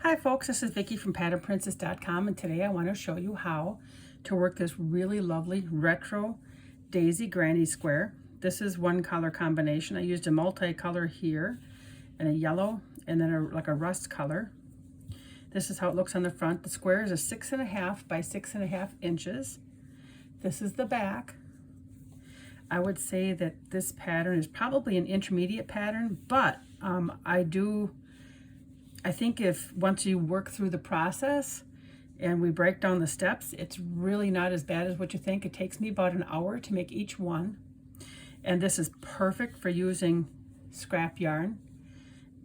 Hi folks, this is Vicki from patternprincess.com, and today I want to show you how to work this really lovely retro daisy granny square. This is one color combination. I used a multicolor here and a yellow and then like a rust color. This is how it looks on the front. The square is a 6.5 by 6.5 inches. This is the back. I would say that this pattern is probably an intermediate pattern, but I think if once you work through the process and we break down the steps, it's really not as bad as what you think. It takes me about an hour to make each one. And this is perfect for using scrap yarn.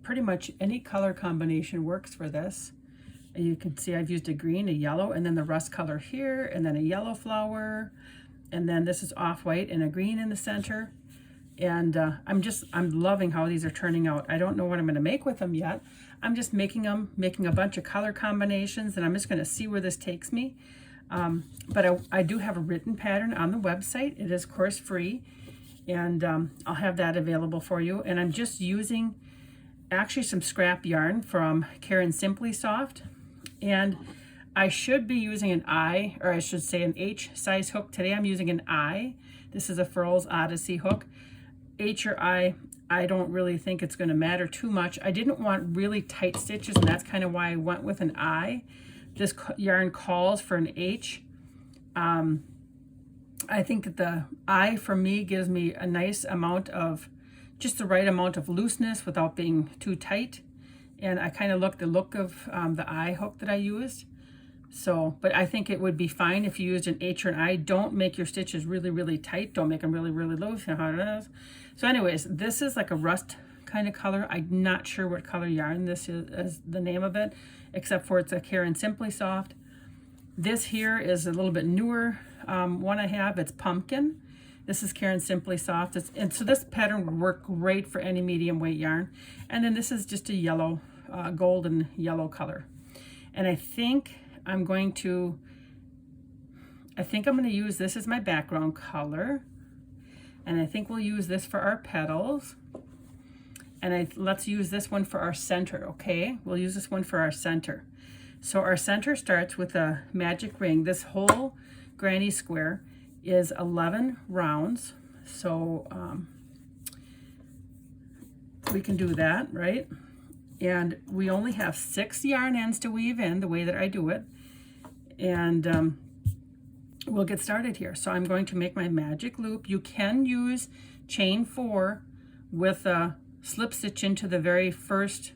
Pretty much any color combination works for this. And you can see I've used a green, a yellow, and then the rust color here, and then a yellow flower. And then this is off-white and a green in the center. And I'm loving how these are turning out. I don't know what I'm going to make with them yet. I'm just making a bunch of color combinations, and I'm just going to see where this takes me. But I do have a written pattern on the website. It is course free, and I'll have that available for you. And I'm just using actually some scrap yarn from Caron Simply Soft, and I should be using an I, or I should say an H size hook. Today I'm using an I. This is a Furls Odyssey hook. H or I don't really think it's going to matter too much. I didn't want really tight stitches, and that's kind of why I went with an I. This yarn calls for an H. I think that the I for me gives me a nice amount of, just the right amount of looseness without being too tight. And I kind of the look of the I hook that I used. So, but I think it would be fine if you used an H or an I. Don't make your stitches really, really tight. Don't make them really, really loose. You know how it is. So anyways, this is like a rust kind of color. I'm not sure what color yarn this is as the name of it, except for it's a Caron Simply Soft. This here is a little bit newer one I have. It's Pumpkin. This is Caron Simply Soft. And so this pattern would work great for any medium weight yarn. And then this is just a yellow, golden yellow color. And I think I'm going to use this as my background color, and I think we'll use this for our petals, and let's use this one for our center. Okay, we'll use this one for our center. So our center starts with a magic ring. This whole granny square is 11 rounds, so we can do that, right? And we only have 6 yarn ends to weave in the way that I do it. And we'll get started here. So I'm going to make my magic loop. You can use chain 4 with a slip stitch into the very first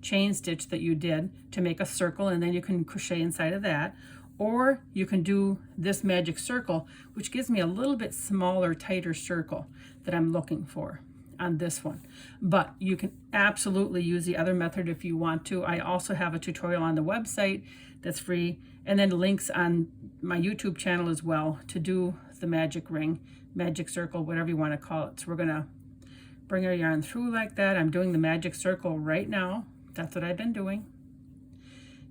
chain stitch that you did to make a circle, and then you can crochet inside of that. Or you can do this magic circle, which gives me a little bit smaller, tighter circle that I'm looking for on this one. But you can absolutely use the other method if you want to. I also have a tutorial on the website that's free, and then links on my YouTube channel as well to do the magic ring, magic circle, whatever you want to call it. So we're gonna bring our yarn through like that. I'm doing the magic circle right now. That's what I've been doing.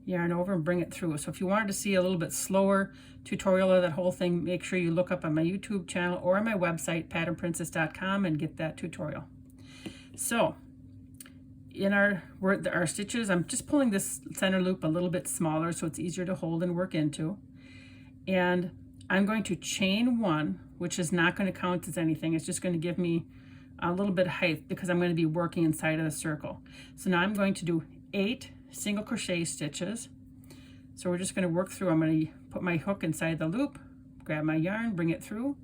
Yarn over and bring it through. So if you wanted to see a little bit slower tutorial of that whole thing, make sure you look up on my YouTube channel or on my website, patternprincess.com, and get that tutorial. So in our stitches, I'm just pulling this center loop a little bit smaller so it's easier to hold and work into. And I'm going to chain 1, which is not going to count as anything. It's just going to give me a little bit of height because I'm going to be working inside of the circle. So now I'm going to do 8 single crochet stitches. So we're just going to work through. I'm going to put my hook inside the loop, grab my yarn, bring it through,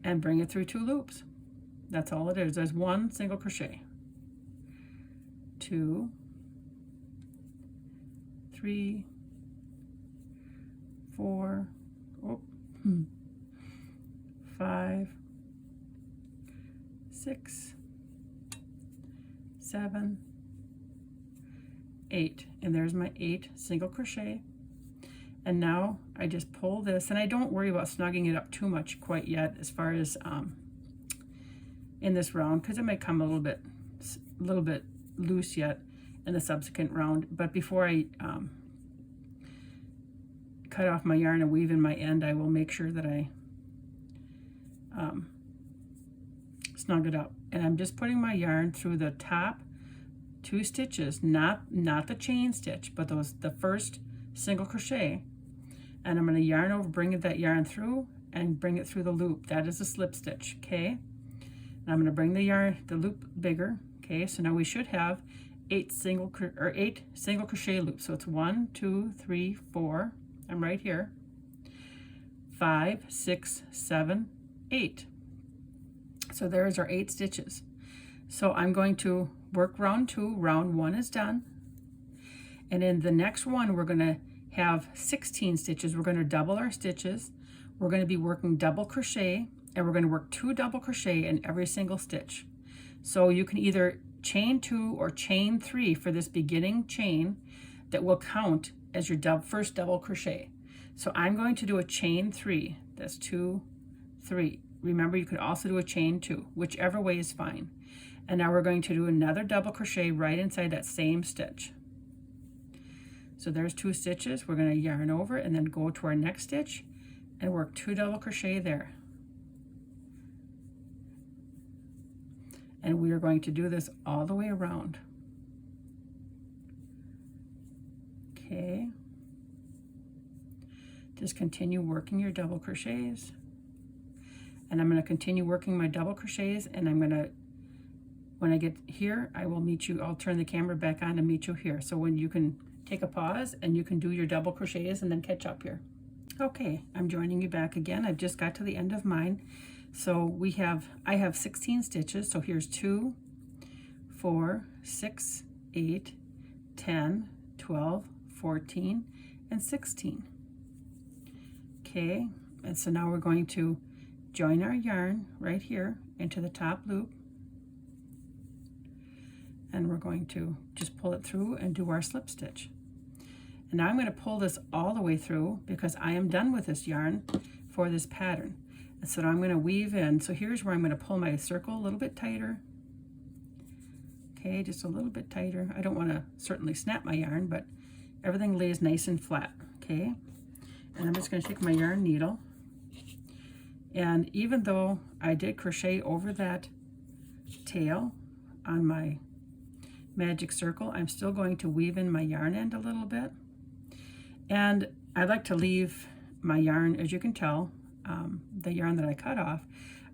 and bring it through 2 loops. That's all it is. There's 1 single crochet, 2, 3, 4, 5, 6, 7, 8, and there's my 8 single crochet. And now I just pull this, and I don't worry about snugging it up too much quite yet as far as in this round, because it might come a little bit loose yet in the subsequent round. But before I cut off my yarn and weave in my end, I will make sure that I snug it up. And I'm just putting my yarn through the top 2 stitches, not the chain stitch, but the first single crochet, and I'm going to yarn over, bring that yarn through and bring it through the loop. That is a slip stitch, okay? And I'm going to bring the loop bigger, okay? So now we should have 8 single crochet loops. So it's 1, 2, 3, 4. I'm right here. 5, 6, 7, 8. So there's our 8 stitches. So I'm going to work round 2. Round 1 is done. And in the next one, we're going to have 16 stitches. We're going to double our stitches. We're going to be working double crochet, and we're going to work 2 double crochet in every single stitch. So you can either chain 2 or chain 3 for this beginning chain that will count as your first double crochet. So I'm going to do a chain 3. That's 2, 3. Remember, you could also do a chain 2, whichever way is fine. And now we're going to do another double crochet right inside that same stitch. So there's 2 stitches. We're going to yarn over and then go to our next stitch and work 2 double crochet there. And we are going to do this all the way around. Okay. Just continue working your double crochets. And I'm going to continue working my double crochets, and I'm going to, when I get here, I will meet you. I'll turn the camera back on and meet you here. So when you can take a pause and you can do your double crochets and then catch up here. Okay, I'm joining you back again. I've just got to the end of mine. So I have 16 stitches. So here's 2, 4, 6, 8, 10, 12, 14, and 16. Okay, and so now we're going to join our yarn right here into the top loop, and we're going to just pull it through and do our slip stitch. And now I'm going to pull this all the way through because I am done with this yarn for this pattern. And so now I'm going to weave in. So here's where I'm going to pull my circle a little bit tighter. Okay, just a little bit tighter. I don't want to certainly snap my yarn, but everything lays nice and flat. Okay, and I'm just going to take my yarn needle. And even though I did crochet over that tail on my magic circle, I'm still going to weave in my yarn end a little bit. And I like to leave my yarn, as you can tell, the yarn that I cut off,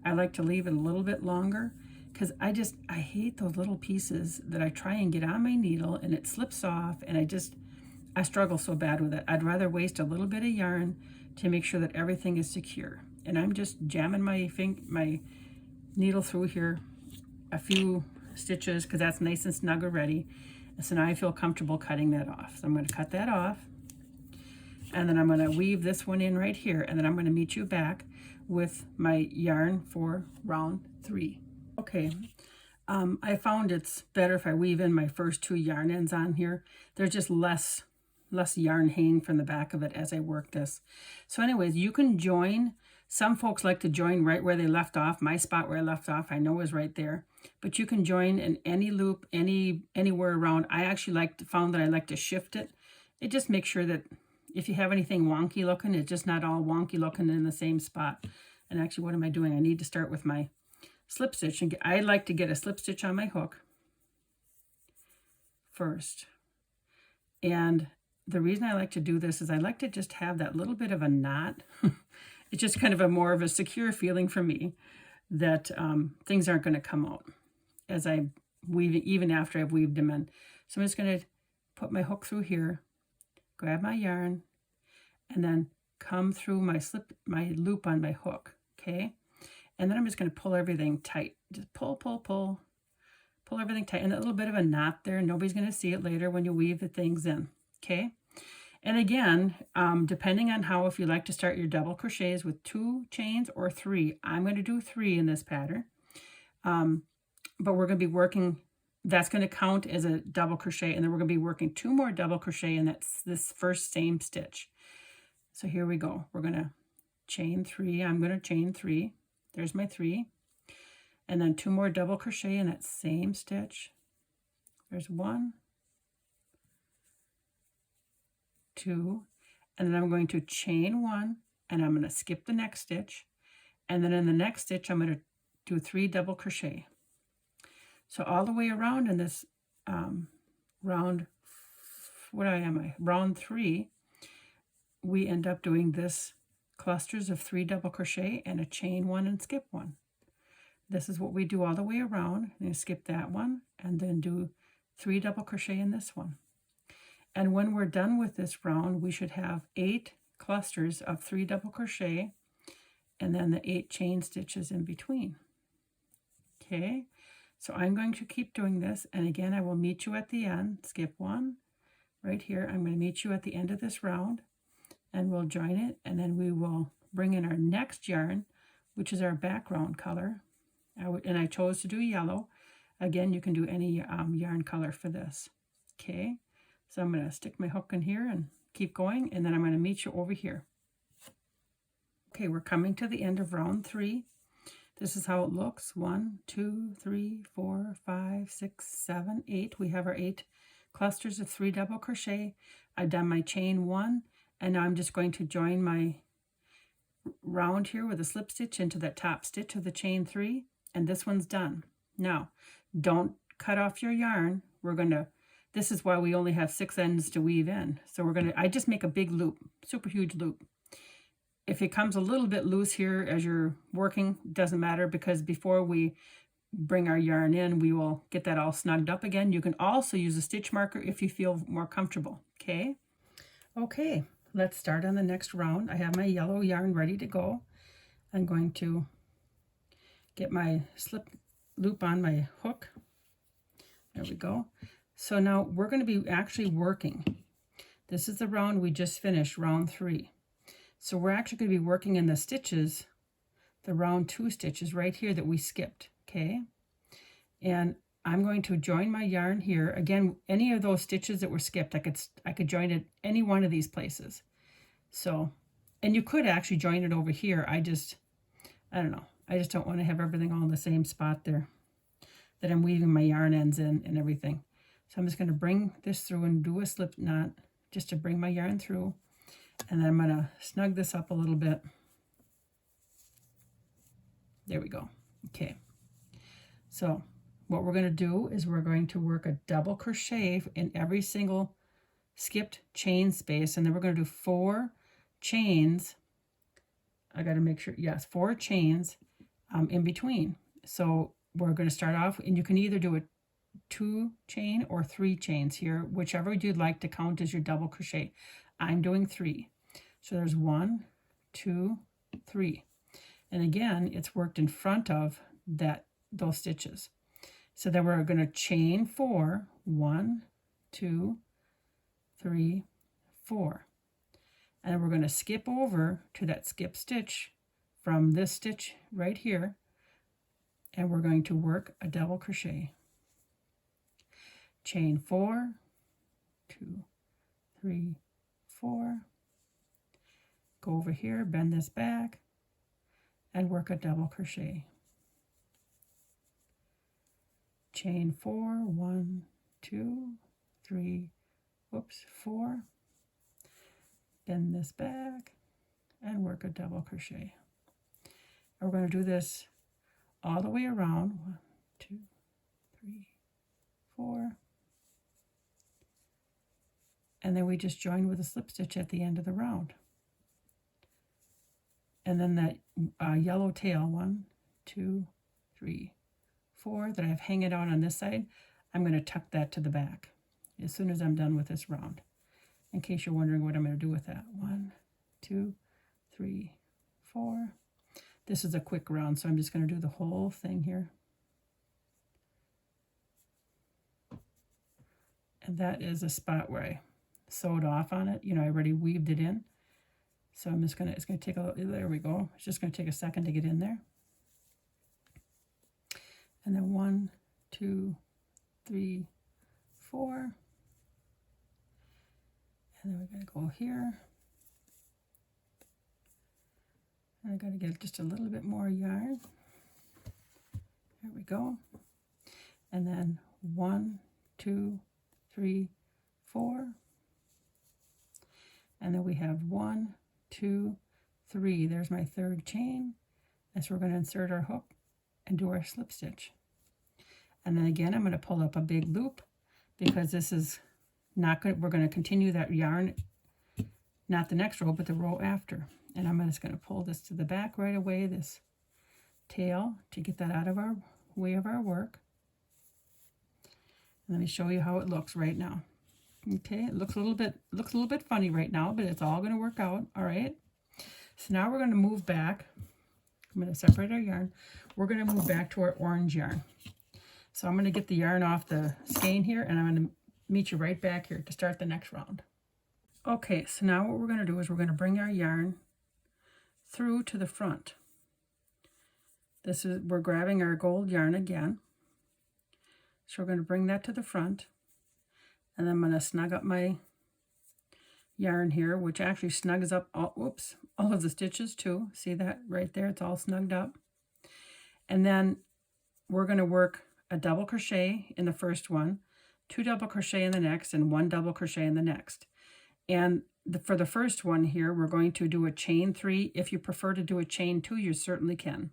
I like to leave it a little bit longer because I hate those little pieces that I try and get on my needle and it slips off, and I struggle so bad with it. I'd rather waste a little bit of yarn to make sure that everything is secure. And I'm just jamming my needle through here a few stitches because that's nice and snug already. And so now I feel comfortable cutting that off. So I'm going to cut that off. And then I'm going to weave this one in right here. And then I'm going to meet you back with my yarn for round 3. Okay. I found it's better if I weave in my first 2 yarn ends on here. There's just less yarn hanging from the back of it as I work this. So anyways, you can join. Some folks like to join right where they left off. My spot where I left off, I know is right there. But you can join in any loop, anywhere around. I actually found that I like to shift it. It just makes sure that if you have anything wonky looking, it's just not all wonky looking in the same spot. And actually, what am I doing? I need to start with my slip stitch. And I like to get a slip stitch on my hook first. And the reason I like to do this is I like to just have that little bit of a knot. It's just kind of more of a secure feeling for me that things aren't going to come out as I weave it, even after I've weaved them in. So I'm just going to put my hook through here, grab my yarn, and then come through my loop on my hook, okay? And then I'm just going to pull everything tight. Just pull everything tight. And a little bit of a knot there. Nobody's going to see it later when you weave the things in, okay? And again, depending on if you like to start your double crochets with 2 chains or 3, I'm going to do 3 in this pattern. But we're going to be working, that's going to count as a double crochet, and then we're going to be working 2 more double crochet, and that's this first same stitch. So here we go. We're going to chain 3. I'm going to chain 3. There's my 3. And then 2 more double crochet in that same stitch. There's 1, 2, and then I'm going to chain 1, and I'm going to skip the next stitch, and then in the next stitch I'm going to do 3 double crochet. So all the way around in this round, round 3, we end up doing this clusters of 3 double crochet and a chain 1 and skip 1. This is what we do all the way around. And skip that one and then do 3 double crochet in this one. And when we're done with this round, we should have 8 clusters of 3 double crochet and then the 8 chain stitches in between. Okay, so I'm going to keep doing this, and again I will meet you at the end. Skip 1 right here. I'm going to meet you at the end of this round, and we'll join it, and then we will bring in our next yarn, which is our background color. And I chose to do yellow. Again, you can do any yarn color for this. Okay, so I'm going to stick my hook in here and keep going, and then I'm going to meet you over here. Okay, we're coming to the end of round 3. This is how it looks. 1, 2, 3, 4, 5, 6, 7, 8. We have our 8 clusters of 3 double crochet. I've done my chain 1, and now I'm just going to join my round here with a slip stitch into that top stitch of the chain 3, and this one's done. Now, don't cut off your yarn. This is why we only have 6 ends to weave in. So I just make a big loop, super huge loop. If it comes a little bit loose here as you're working, doesn't matter, because before we bring our yarn in, we will get that all snugged up again. You can also use a stitch marker if you feel more comfortable. Okay, let's start on the next round. I have my yellow yarn ready to go. I'm going to get my slip loop on my hook. There we go. So now we're going to be actually working. This is the round we just finished, round 3. So we're actually going to be working in the stitches, the round 2 stitches right here that we skipped. Okay, and I'm going to join my yarn here. Again, any of those stitches that were skipped, I could join it any one of these places. So, and you could actually join it over here. I don't know. I just don't want to have everything all in the same spot there that I'm weaving my yarn ends in and everything. So I'm just going to bring this through and do a slip knot just to bring my yarn through. And then I'm going to snug this up a little bit. There we go. Okay. So what we're going to do is we're going to work a double crochet in every single skipped chain space, and then we're going to do 4 chains. I got to make sure, yes, 4 chains in between. So we're going to start off, and you can either do a 2 chain or 3 chains here, whichever you'd like to count as your double crochet. I'm doing 3. So there's 1, 2, 3. And again, it's worked in front of those stitches. So then we're going to chain 4, 1, 2, 3, 4. And we're going to skip over to that skip stitch from this stitch right here, and we're going to work a double crochet. Chain 4, 2, 3, 4. Go over here, bend this back, and work a double crochet. Chain 4, 1, 2, 3, 4. Bend this back and work a double crochet. And we're going to do this all the way around. 1, 2, 3, 4. And then we just join with a slip stitch at the end of the round. And then that yellow tail, 1, 2, 3, 4, that I have hanging out on this side, I'm going to tuck that to the back as soon as I'm done with this round, in case you're wondering what I'm going to do with that. 1, 2, 3, 4. This is a quick round, so I'm just going to do the whole thing here. And that is a spot where I sewed off on it. You know, I already weaved it in. So I'm just it's going to take a little, there we go. It's just going to take a second to get in there. And then 1, 2, 3, 4. And then we're going to go here. And I got to get just a little bit more yarn. There we go. And then 1, 2, 3, 4. And then we have 1, 2, 3. There's my 3rd chain. And so we're going to insert our hook and do our slip stitch. And then again, I'm going to pull up a big loop. because this is not good. We're going to continue that yarn, not the next row, but the row after. And I'm just going to pull this to the back right away, this tail, to get that out of our way of our work. And let me show you how it looks right now. Okay, it looks a little bit funny right now, but it's all going to work out. All right. So now we're going to move back. I'm going to separate our yarn. We're going to move back to our orange yarn. So I'm going to get the yarn off the skein here, and I'm going to meet you right back here to start the next round. Okay, so now what we're going to do is we're going to bring our yarn through to the front. We're grabbing our gold yarn again. So we're going to bring that to the front, and then I'm going to snug up my yarn here, which actually snugs up all of the stitches too. See that right there? It's all snugged up. And then we're going to work a double crochet in the first one, 2 double crochet in the next, and 1 double crochet in the next. And for the first one here, we're going to do a chain 3. If you prefer to do a chain 2, you certainly can.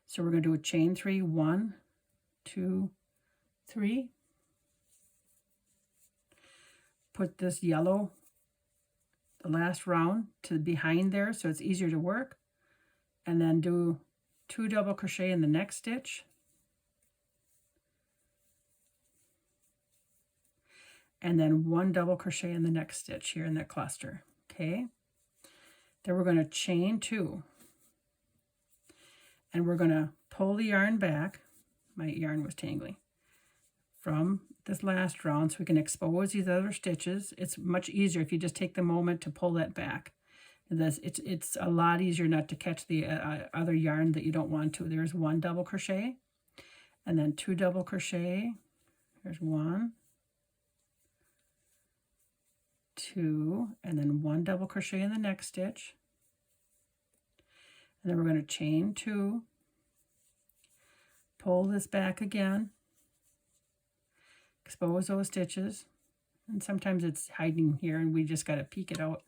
So we're going to do a chain 3, 1, 2, 3. Put this yellow, the last round, to behind there so it's easier to work. And then do 2 double crochet in the next stitch. And then 1 double crochet in the next stitch here in that cluster. Okay. Then we're going to chain 2. And we're going to pull the yarn back. My yarn was tangling. From this last round, so we can expose these other stitches. It's much easier if you just take the moment to pull that back. It's a lot easier not to catch the other yarn that you don't want to. There's 1 double crochet, and then 2 double crochet. There's 1, 2, and then 1 double crochet in the next stitch. And then we're going to chain 2, pull this back again, expose those stitches, and sometimes it's hiding here and we just got to peek it out.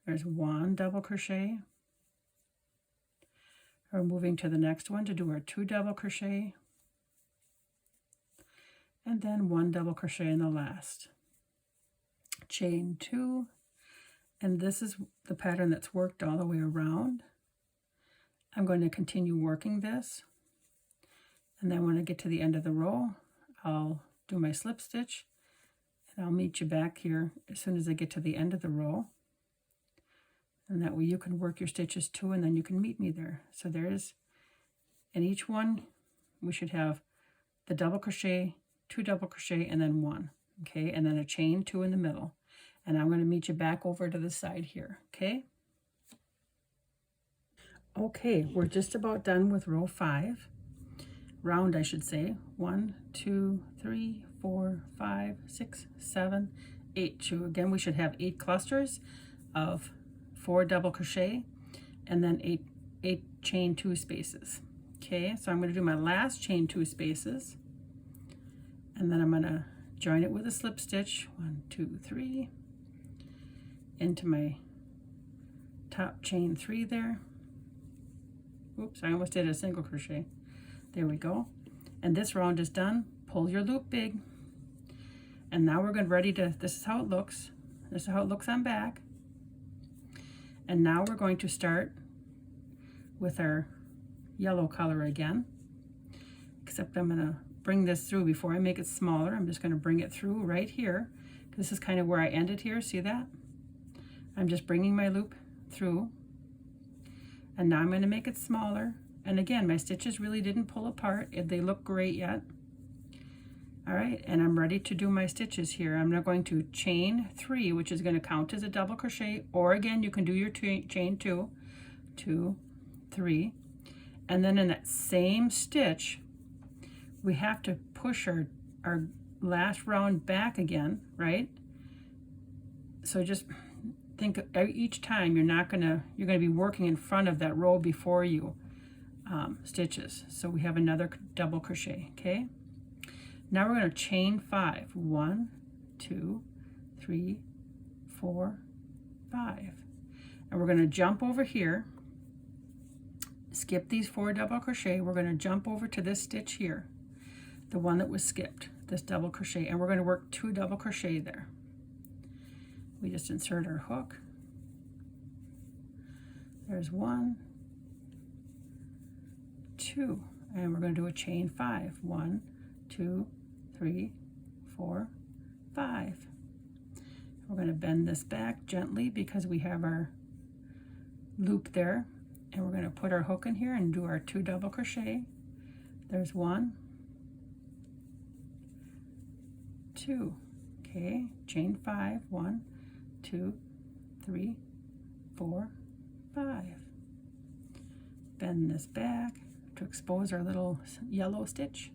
There's 1 double crochet. We're moving to the next one to do our 2 double crochet, and then 1 double crochet in the last. Chain 2, and this is the pattern that's worked all the way around. I'm going to continue working this, and then when I get to the end of the row, I'll do my slip stitch, and I'll meet you back here as soon as I get to the end of the row. And that way you can work your stitches too, and then you can meet me there. So there's, in each one, we should have the double crochet, 2 double crochet, and then 1. Okay, and then a chain 2 in the middle. And I'm going to meet you back over to the side here. Okay. Okay, we're just about done with row 5. Round, I should say. 1, 2, 3, 4, 5, 6, 7, 8. So again, we should have 8 clusters of 4 double crochet, and then 8 chain 2 spaces. Okay, so I'm going to do my last chain 2 spaces, and then I'm going to join it with a slip stitch. 1, 2, 3 into my top chain 3 there. Oops, I almost did a single crochet. There we go. And this round is done. Pull your loop big. And now we're ready to, this is how it looks. This is how it looks on back. And now we're going to start with our yellow color again. Except I'm going to bring this through before I make it smaller. I'm just going to bring it through right here. This is kind of where I ended here. See that? I'm just bringing my loop through. And now I'm going to make it smaller. And again, my stitches really didn't pull apart. They look great yet. All right, and I'm ready to do my stitches here. I'm now going to chain 3, which is going to count as a double crochet, or again, you can do your chain 2, 2, 3. And then in that same stitch, we have to push our last round back again, right? So just think each time you're going to be working in front of that row before you stitches. So we have another double crochet. Okay, now we're going to chain 5. 1, 2, 3, 4, 5, and we're going to jump over here, skip these 4 double crochet. We're going to jump over to this stitch here, the one that was skipped, this double crochet, and we're going to work 2 double crochet there. We just insert our hook. There's 1, 2, and we're going to do a chain 5. 1, 2, 3, 4, 5. We're going to bend this back gently because we have our loop there, and we're going to put our hook in here and do our 2 double crochet. There's 1, 2, okay, chain 5, 1, 2, 3, 4, 5. Bend this back to expose our little yellow stitch,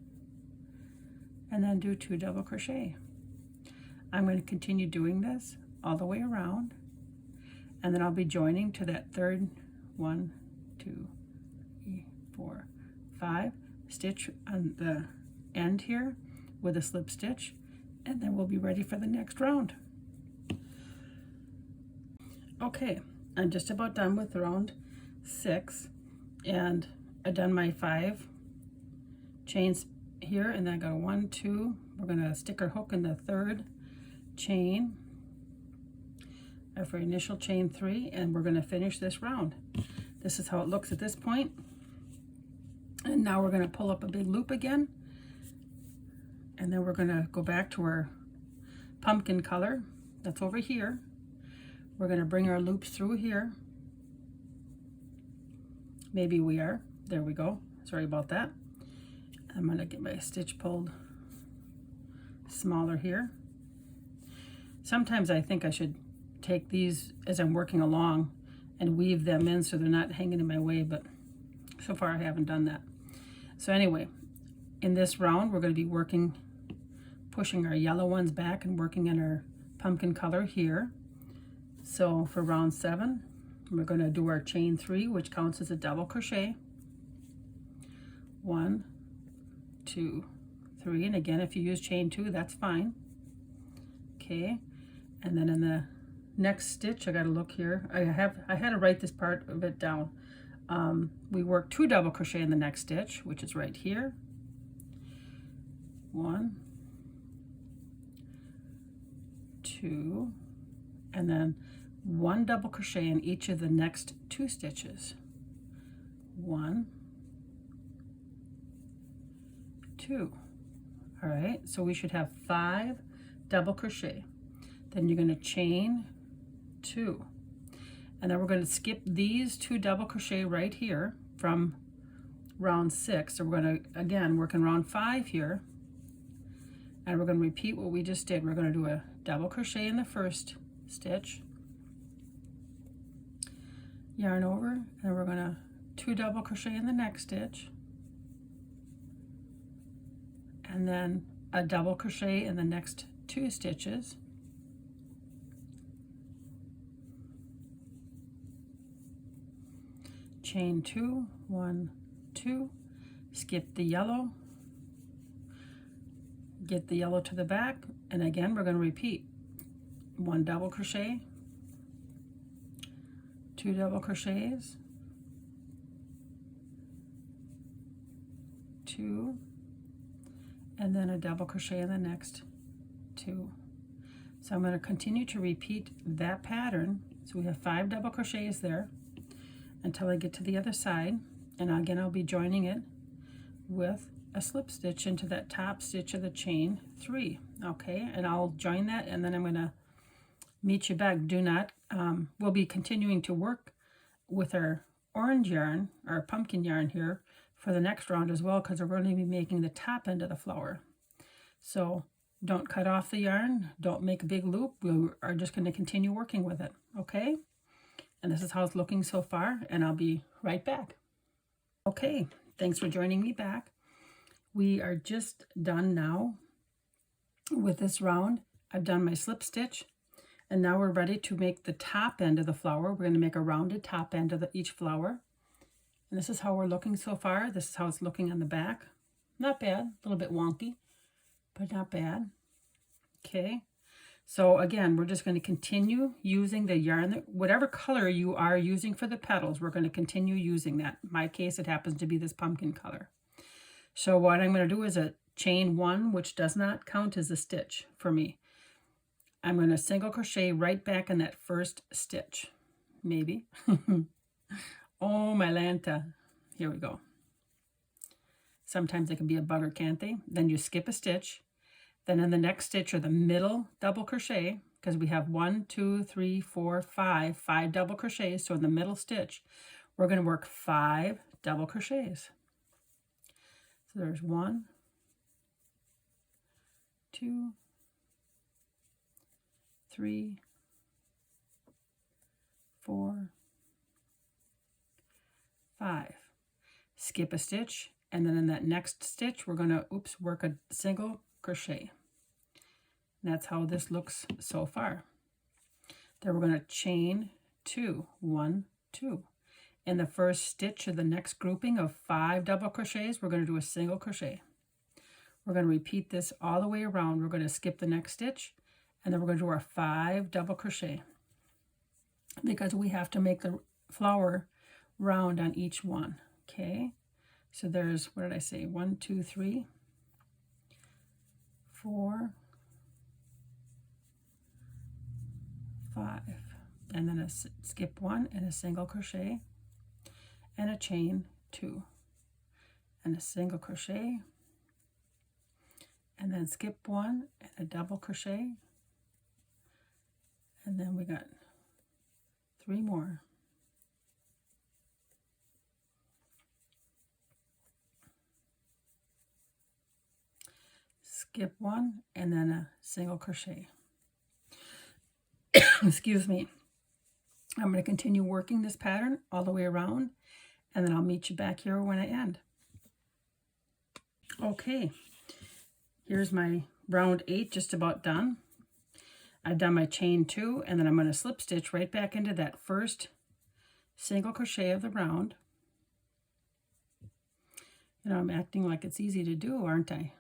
and then do 2 double crochet. I'm going to continue doing this all the way around, and then I'll be joining to that third 1, 2, 3, 4, 5 stitch on the end here with a slip stitch, and then we'll be ready for the next round. Okay, I'm just about done with round 6, and I've done my 5 chains here, and then I got 1, 2. We're going to stick our hook in the 3rd chain for initial chain 3, and we're going to finish this round. This is how it looks at this point. And now we're going to pull up a big loop again, and then we're going to go back to our pumpkin color that's over here. We're going to bring our loops through here. Maybe we are. There we go. Sorry about that. I'm going to get my stitch pulled smaller here. Sometimes I think I should take these as I'm working along and weave them in so they're not hanging in my way, but so far I haven't done that. So anyway, in this round we're going to be pushing our yellow ones back and working in our pumpkin color here. So for round 7, we're going to do our chain 3, which counts as a double crochet. 1, 2, 3, and again, if you use chain 2, that's fine. Okay, and then in the next stitch, I got to look here. I had to write this part of it down. We work 2 double crochet in the next stitch, which is right here. 1, 2, and then 1 double crochet in each of the next 2 stitches. 1, 2. All right, so we should have 5 double crochet. Then you're going to chain 2, and then we're going to skip these 2 double crochet right here from round 6. So we're going to again work in round 5 here, and we're going to repeat what we just did. We're going to do a double crochet in the first stitch, yarn over, and we're going to 2 double crochet in the next stitch, and then a double crochet in the next 2 stitches, chain 2, 1, 2, skip the yellow, get the yellow to the back, and again we're going to repeat 1 double crochet, 2 double crochets, 2, and then a double crochet in the next 2. So I'm going to continue to repeat that pattern. So we have 5 double crochets there until I get to the other side, and again I'll be joining it with a slip stitch into that top stitch of the chain 3. Okay, and I'll join that, and then I'm going to meet you back. We'll be continuing to work with our orange yarn, our pumpkin yarn here, for the next round as well, because we're going to be making the top end of the flower. So don't cut off the yarn, don't make a big loop. We are just going to continue working with it. Okay, and this is how it's looking so far, and I'll be right back. Okay, thanks for joining me back. We are just done now with this round. I've done my slip stitch, and now we're ready to make the top end of the flower. We're going to make a rounded top end of each flower. And this is how we're looking so far. This is how it's looking on the back. Not bad, a little bit wonky, but not bad. Okay, so again, we're just going to continue using the yarn, whatever color you are using for the petals, we're going to continue using that. In my case, it happens to be this pumpkin color. So what I'm going to do is a chain 1, which does not count as a stitch for me. I'm going to single crochet right back in that first stitch. Maybe. Oh, my Lanta. Here we go. Sometimes they can be a bugger, can't they? Then you skip a stitch. Then in the next stitch or the middle double crochet, because we have 1, 2, 3, 4, 5 double crochets. So in the middle stitch, we're going to work 5 double crochets. So there's 1, 2, 3, 4, 5. Skip a stitch, and then in that next stitch, we're going to, work a single crochet. And that's how this looks so far. Then we're going to chain 2, 1, 2. In the first stitch of the next grouping of 5 double crochets, we're going to do a single crochet. We're going to repeat this all the way around. We're going to skip the next stitch, and then we're going to do our 5 double crochet, because we have to make the flower round on each one. Okay, so there's, what did I say, 1, 2, 3, 4, 5, and then a skip 1 and a single crochet and a chain 2 and a single crochet, and then skip 1 and a double crochet, and then we got 3 more. Skip 1 and then a single crochet. Excuse me. I'm going to continue working this pattern all the way around, and then I'll meet you back here when I end. Okay, here's my round 8 just about done. I've done my chain 2, and then I'm going to slip stitch right back into that first single crochet of the round. You know, I'm acting like it's easy to do, aren't I?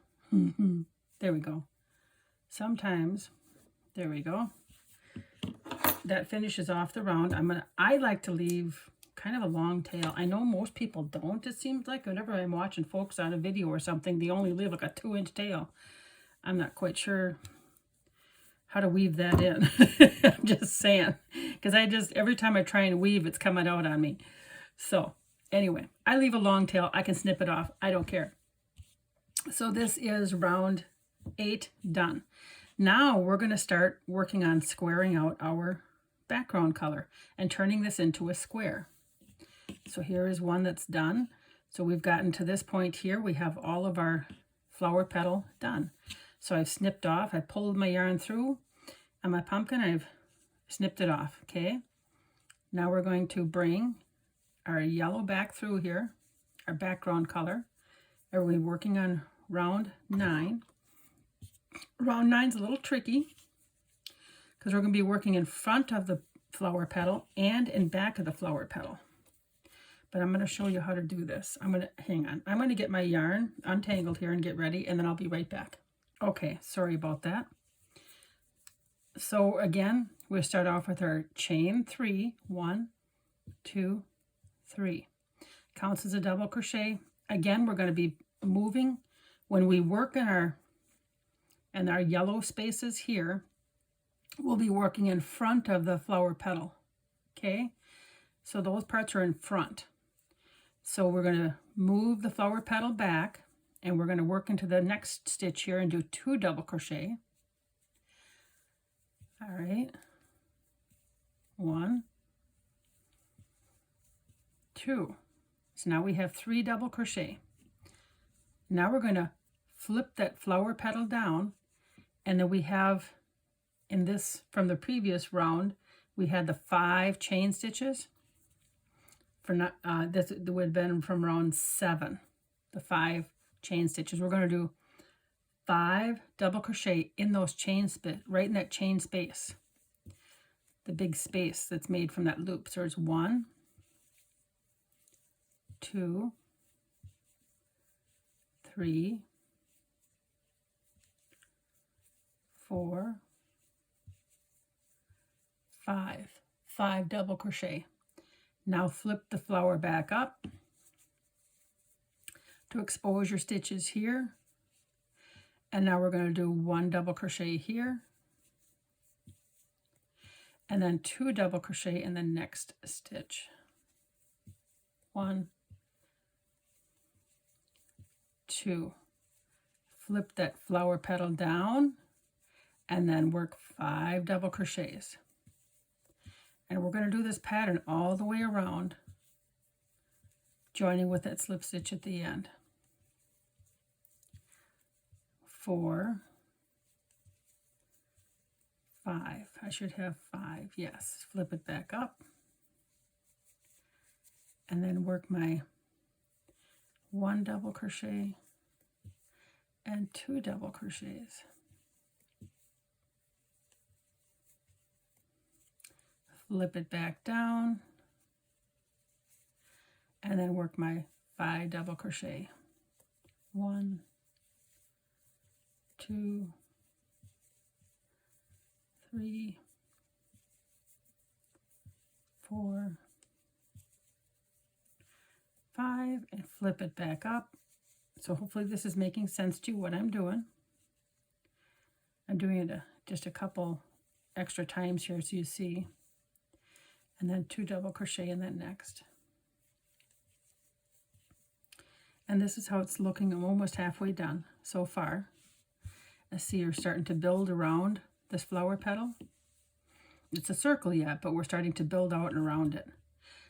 There we go. Sometimes, there we go. That finishes off the round. I like to leave kind of a long tail. I know most people don't. It seems like whenever I'm watching folks on a video or something, they only leave like a 2-inch tail. I'm not quite sure how to weave that in. I'm just saying, because every time I try and weave, it's coming out on me. So anyway, I leave a long tail. I can snip it off. I don't care. So this is round 8 done. Now we're going to start working on squaring out our background color and turning this into a square. So here is one that's done. So we've gotten to this point here. We have all of our flower petal done. So I've snipped off, I pulled my yarn through, and my pumpkin, I've snipped it off, okay? Now we're going to bring our yellow back through here, our background color. Are we working on round 9? Round 9's a little tricky because we're going to be working in front of the flower petal and in back of the flower petal. But I'm going to show you how to do this. Hang on. I'm going to get my yarn untangled here and get ready, and then I'll be right back. Okay, sorry about that. So again, we'll start off with our chain 3, 1, 2, 3. Counts as a double crochet. Again, we're going to be moving when we work in our yellow spaces here. We'll be working in front of the flower petal. Okay, so those parts are in front. So we're going to move the flower petal back, and we're going to work into the next stitch here and do 2 double crochet. All right, 1, 2. So now we have 3 double crochet. Now we're going to flip that flower petal down, and then we have in this, from the previous round, we had the 5 chain stitches. For this would have been from round 7, the 5 chain stitches. We're going to do 5 double crochet in those chain right in that chain space, the big space that's made from that loop. So it's 1, 2, 3, 4, 5 double crochet. Now flip the flower back up to expose your stitches here. And now we're going to do 1 double crochet here, and then 2 double crochet in the next stitch. 1, 2. Flip that flower petal down, and then work 5 double crochets. And we're going to do this pattern all the way around, joining with that slip stitch at the end. 4, 5. I should have 5. Yes. Flip it back up, and then work my 1 double crochet and 2 double crochets. Flip it back down, and then work my 5 double crochet. 1, 2, 3, 4, 5, and flip it back up. So hopefully this is making sense to you what I'm doing. I'm doing it just a couple extra times here so you see. And then 2 double crochet in that next. And this is how it's looking. I'm almost halfway done so far. I see you're starting to build around this flower petal. It's a circle yet, but we're starting to build out and around it.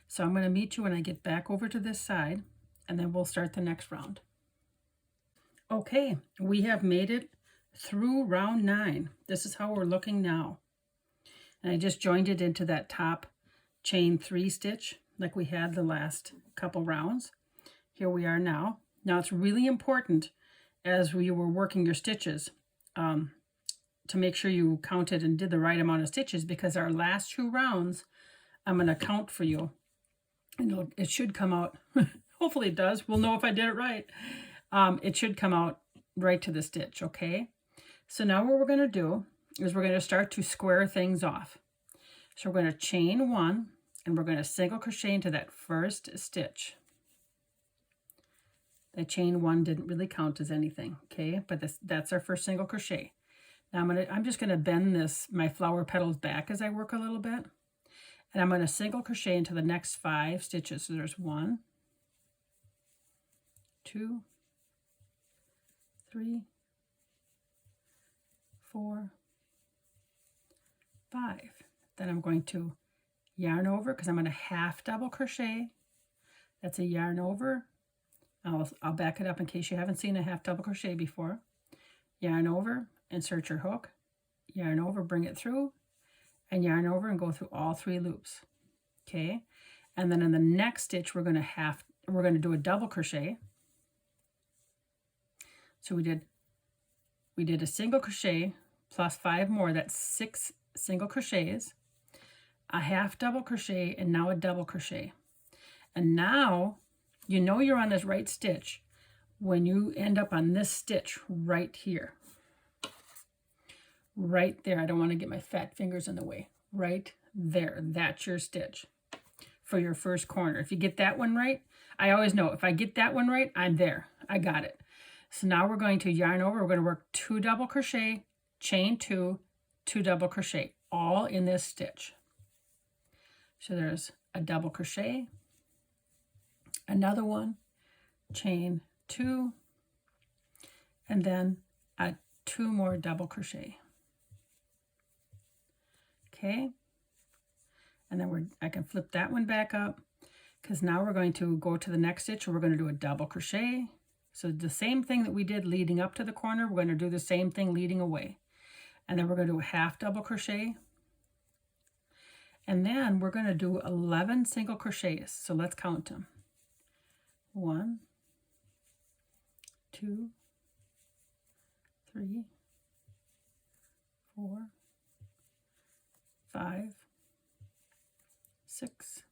So I'm going to meet you when I get back over to this side, and then we'll start the next round. Okay, we have made it through round 9. This is how we're looking now. And I just joined it into that top chain 3 stitch like we had the last couple rounds. Here we are now. Now it's really important as you were working your stitches to make sure you counted and did the right amount of stitches, because our last 2 rounds I'm going to count for you. And it should come out, hopefully it does. We'll know if I did it right. It should come out right to the stitch, okay? So now what we're going to do is we're going to start to square things off. So we're going to chain 1, and we're going to single crochet into that first stitch. That chain 1 didn't really count as anything, okay? But that's our first single crochet. Now I'm just going to bend my flower petals back as I work a little bit. And I'm going to single crochet into the next 5 stitches. So there's 1, 2, 3, 4, 5. Then I'm going to yarn over, because I'm going to half double crochet. That's a yarn over. I'll back it up in case you haven't seen a half double crochet before. Yarn over, insert your hook, yarn over, bring it through, and yarn over and go through all 3 loops. Okay, and then in the next stitch we're going to do a double crochet. So we did a single crochet plus 5 more. That's 6 single crochets, a half double crochet, and now a double crochet. And now you know you're on this right stitch when you end up on this stitch right here. Right there. I don't want to get my fat fingers in the way. Right there. That's your stitch for your first corner. If you get that one right, I always know if I get that one right, I'm there. I got it. So now we're going to yarn over. We're going to work 2 double crochet, chain 2, 2 double crochet, all in this stitch. So there's a double crochet, another one, chain 2, and then 2 more double crochet. Okay, and then I can flip that one back up, because now we're going to go to the next stitch and we're going to do a double crochet. So the same thing that we did leading up to the corner, we're going to do the same thing leading away. And then we're going to do a half double crochet. And then we're going to do 11 single crochets. So let's count them. 1, 2, 3, 4, 5, 6,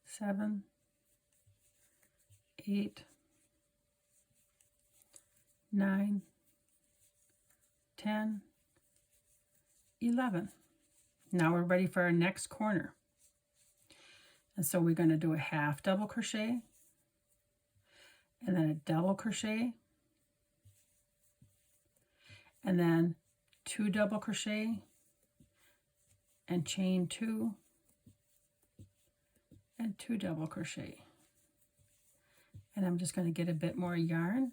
7, 8, 9, 10, 11. Now we're ready for our next corner. And so we're going to do a half double crochet, and then a double crochet, and then 2 double crochet and chain 2 and 2 double crochet. And I'm just going to get a bit more yarn,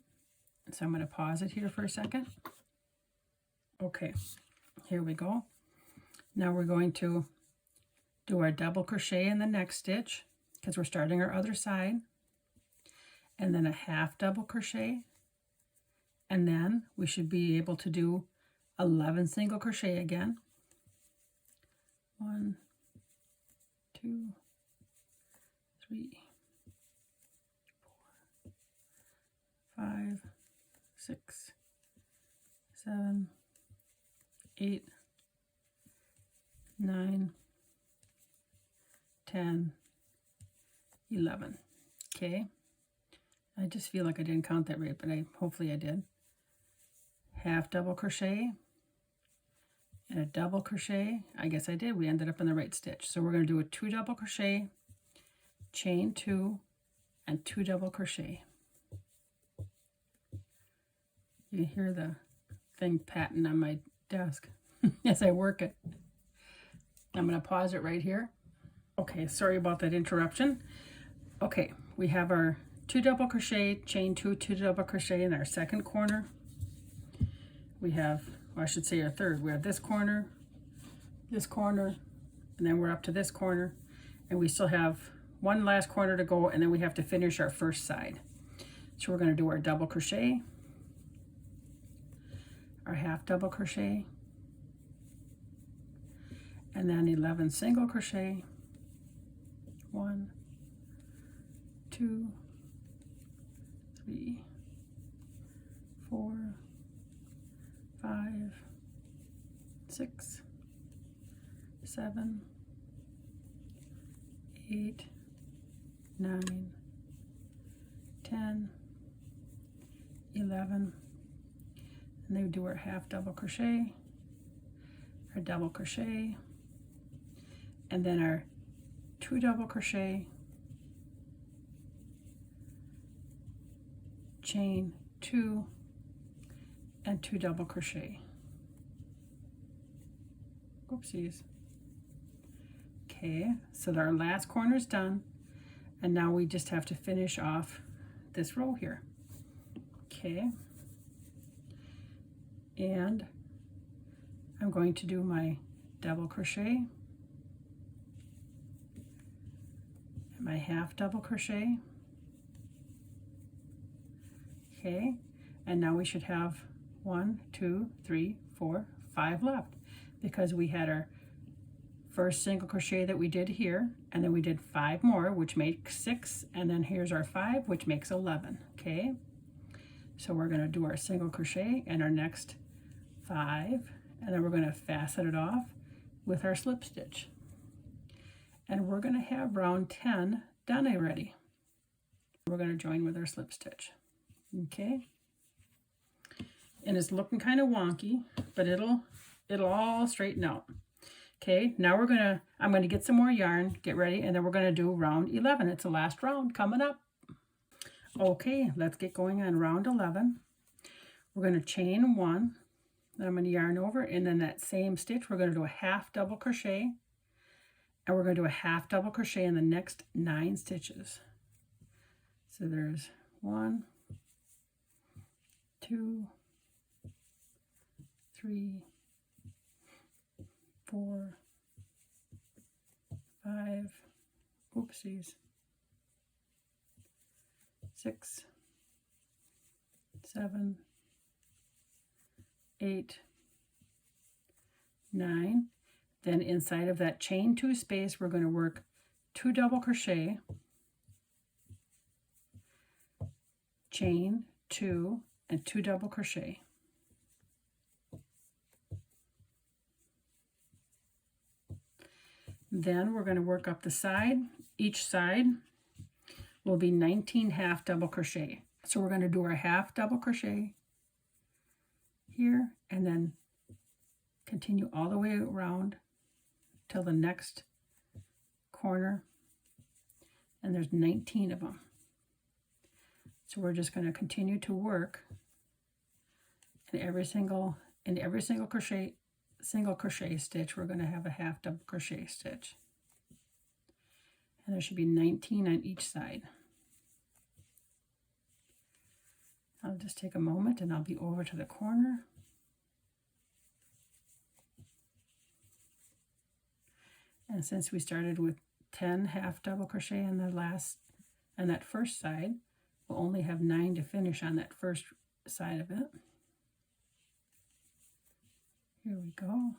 so I'm going to pause it here for a second. Okay, here we go. Now we're going to do our double crochet in the next stitch because we're starting our other side, and then a half double crochet, and then we should be able to do 11 single crochet again. 1, 2, 3, 4, 5, 6, 7, 8, 9, 10, 11. Okay, I just feel like I didn't count that right, but hopefully I did. Half double crochet and a double crochet. I guess I did. We ended up in the right stitch. So we're going to do a 2 double crochet, chain 2, and 2 double crochet. You hear the thing patting on my desk as I work it. I'm going to pause it right here. Okay, sorry about that interruption. Okay, we have our 2 double crochet, chain 2, 2 double crochet in our second corner. We have, well, I should say our third. We have this corner, and then we're up to this corner, and we still have one last corner to go, and then we have to finish our first side. So we're going to do our double crochet, our half double crochet, and then 11 single crochet. 1, 2, 3, 4, 5, 6, 7, 8, 9, 10, 11, and then we do our half double crochet, our double crochet, and then our 2 double crochet, chain 2, and 2 double crochet. Oopsies. Okay, so our last corner is done, and now we just have to finish off this row here. Okay, and I'm going to do my double crochet, and my half double crochet. Okay, and now we should have 1, 2, 3, 4, 5 left, because we had our first single crochet that we did here, and then we did 5 more, which makes 6, and then here's our 5, which makes 11. Okay, so we're going to do our single crochet and our next 5, and then we're going to fasten it off with our slip stitch, and we're going to have round 10 done already. We're going to join with our slip stitch. Okay, and it's looking kind of wonky, but it'll all straighten out. Okay, now I'm gonna get some more yarn, get ready, and then we're gonna do round 11. It's the last round coming up. Okay, let's get going on round 11. We're gonna chain 1, then I'm gonna yarn over, and then that same stitch we're gonna do a half double crochet, and we're gonna do a half double crochet in the next 9 stitches. So there's 1, 2, 3, 4, 5, oopsies, 6, 7, 8, 9. Then inside of that chain 2 space, we're going to work 2 double crochet, chain 2, and 2 double crochet. Then we're going to work up the side. Each side will be 19 half double crochet. So we're going to do our half double crochet here, and then continue all the way around till the next corner, and there's 19 of them. So we're just going to continue to work in every single in every single crochet stitch, we're going to have a half double crochet stitch. And there should be 19 on each side. I'll just take a moment and I'll be over to the corner. And since we started with 10 half double crochet on that first side, we'll only have 9 to finish on that first side of it. Here we go.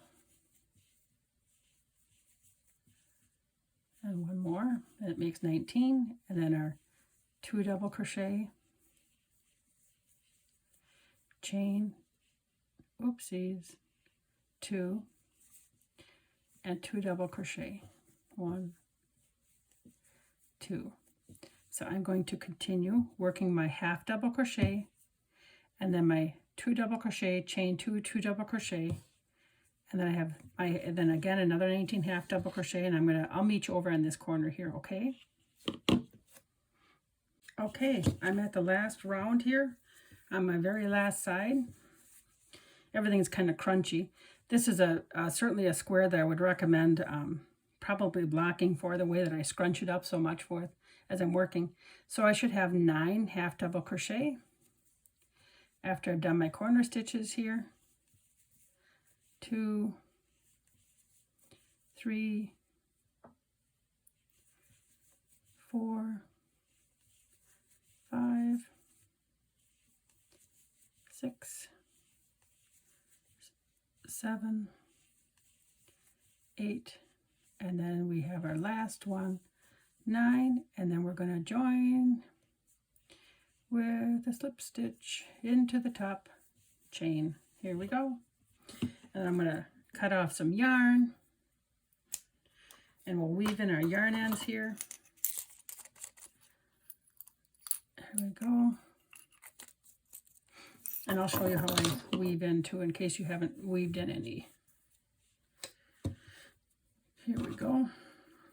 And one more, and it makes 19, and then our 2 double crochet, chain, oopsies, 2, and 2 double crochet, 1, 2. So I'm going to continue working my half double crochet, and then my 2 double crochet, chain 2, 2 double crochet, and then I have then again another 19 half double crochet, and I'll meet you over in this corner here, okay? Okay, I'm at the last round here on my very last side. Everything's kind of crunchy. This is certainly a square that I would recommend probably blocking for, the way that I scrunch it up so much for it as I'm working. So I should have 9 half double crochet after I've done my corner stitches here. 2, 3, 4, 5, 6, 7, 8, and then we have our last one, 9, and then we're going to join with a slip stitch into the top chain. Here we go. And I'm going to cut off some yarn, and we'll weave in our yarn ends here. Here we go. And I'll show you how I weave in too, in case you haven't weaved in any. Here we go.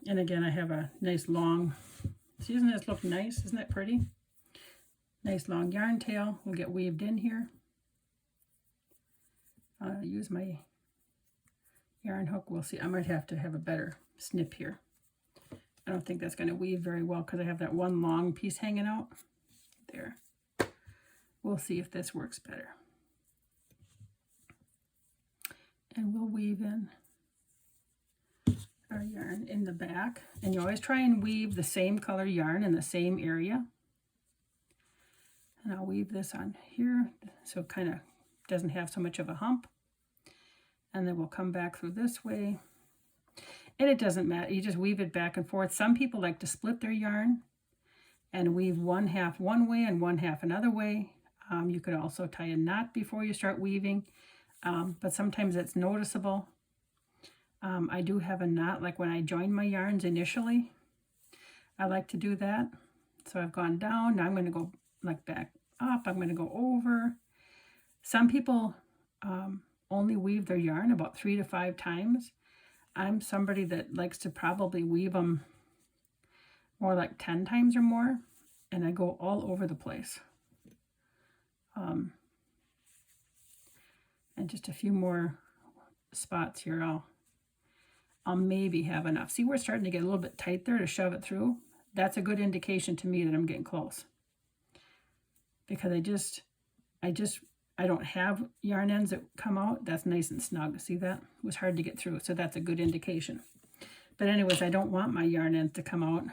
And again, I have a nice long, see, doesn't this look nice? Isn't that pretty? Nice long yarn tail will get weaved in here. I'll use my yarn hook. We'll see. I might have to have a better snip here. I don't think that's going to weave very well because I have that one long piece hanging out there. We'll see if this works better. And we'll weave in our yarn in the back. And you always try and weave the same color yarn in the same area. And I'll weave this on here so it kind of doesn't have so much of a hump. And then we'll come back through this way. And it doesn't matter, you just weave it back and forth. Some people like to split their yarn and weave one half one way and one half another way. You could also tie a knot before you start weaving, but sometimes it's noticeable. I do have a knot, like when I join my yarns initially, I like to do that. So I've gone down, now I'm going to go like back up, I'm going to go over. Some people only weave their yarn about 3 to 5 times. I'm somebody that likes to probably weave them more like 10 times or more, and I go all over the place. And just a few more spots here, I'll maybe have enough. See, we're starting to get a little bit tight there to shove it through. That's a good indication to me that I'm getting close. Because I don't have yarn ends that come out. That's nice and snug. See that? It was hard to get through, so that's a good indication. But anyways, I don't want my yarn ends to come out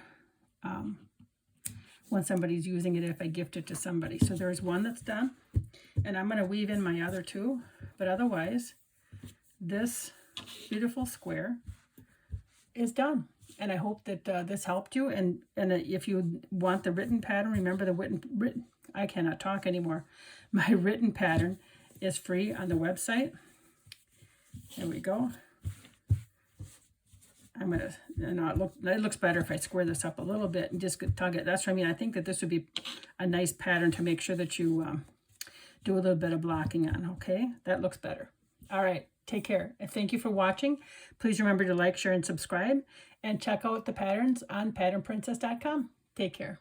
when somebody's using it, if I gift it to somebody. So there's one that's done, and I'm going to weave in my other 2. But otherwise, this beautiful square is done. And I hope that this helped you. And if you want the written pattern, remember the written I cannot talk anymore. My written pattern is free on the website. There we go. I'm gonna, it looks better if I square this up a little bit and just tug it. That's what I mean. I think that this would be a nice pattern to make sure that you do a little bit of blocking on. Okay, that looks better. All right, take care. And thank you for watching. Please remember to like, share, and subscribe. And check out the patterns on patternprincess.com. Take care.